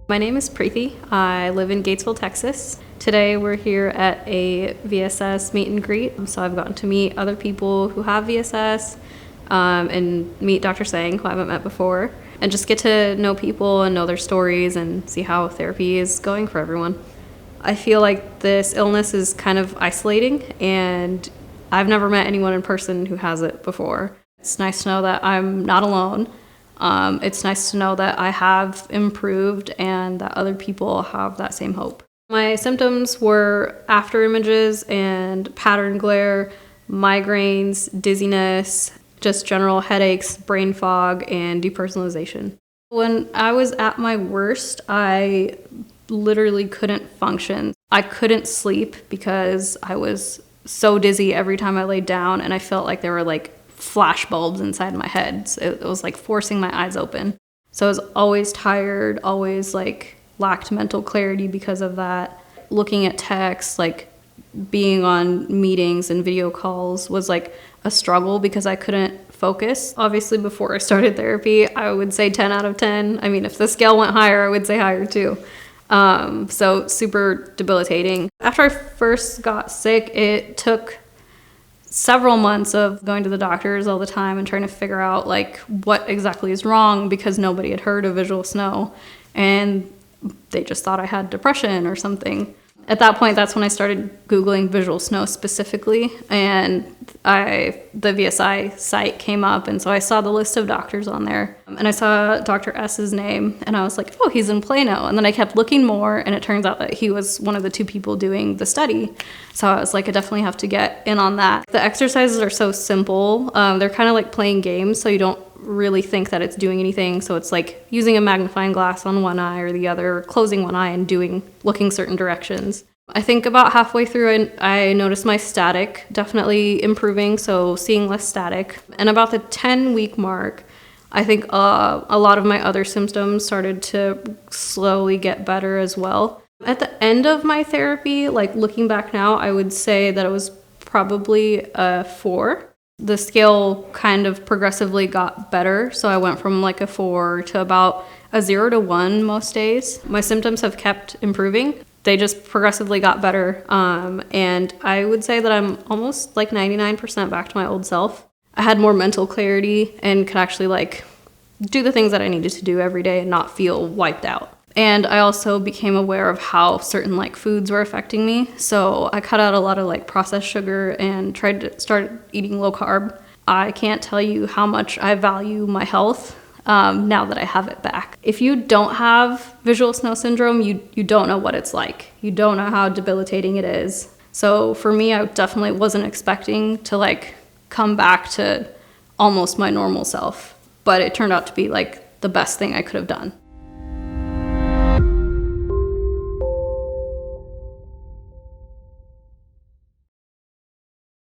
My name is Pretti. I live in Gatesville, Texas. Today we're here at a VSS meet and greet. So I've gotten to meet other people who have VSS and meet Dr. Sang, who I haven't met before, and just get to know people and know their stories and see how therapy is going for everyone. I feel like this illness is kind of isolating, and I've never met anyone in person who has it before. It's nice to know that I'm not alone. It's nice to know that I have improved and that other people have that same hope. My symptoms were after images and pattern glare, migraines, dizziness, just general headaches, brain fog, and depersonalization. When I was at my worst, I literally couldn't function. I couldn't sleep because I was so dizzy every time I laid down, and I felt like there were like flash bulbs inside my head. So it was like forcing my eyes open. So I was always tired, always like lacked mental clarity because of that. Looking at texts, like being on meetings and video calls was like a struggle because I couldn't focus. Obviously, before I started therapy, I would say 10 out of 10. I mean, if the scale went higher, I would say higher too. So super debilitating. After I first got sick, it took several months of going to the doctors all the time and trying to figure out like what exactly is wrong, because nobody had heard of visual snow and they just thought I had depression or something. At that point, that's when I started Googling visual snow specifically, and the VSI site came up, and so I saw the list of doctors on there, and I saw Dr. S's name, and I was like, oh, he's in Plano. And then I kept looking more, and it turns out that he was one of the two people doing the study. So I was like, I definitely have to get in on that. The exercises are so simple. They're kind of like playing games, so you don't really think that it's doing anything. So it's like using a magnifying glass on one eye or the other, closing one eye and looking certain directions. I think about halfway through, I noticed my static definitely improving, so seeing less static. And about the 10-week mark, I think a lot of my other symptoms started to slowly get better as well. At the end of my therapy, like looking back now, I would say that it was probably a 4. The scale kind of progressively got better, so I went from like a 4 to about a 0 to 1 most days. My symptoms have kept improving. They just progressively got better, and I would say that I'm almost like 99% back to my old self. I had more mental clarity and could actually like do the things that I needed to do every day and not feel wiped out. And I also became aware of how certain like foods were affecting me. So I cut out a lot of like processed sugar and tried to start eating low carb. I can't tell you how much I value my health now that I have it back. If you don't have visual snow syndrome, you don't know what it's like. You don't know how debilitating it is. So for me, I definitely wasn't expecting to like come back to almost my normal self, but it turned out to be like the best thing I could have done.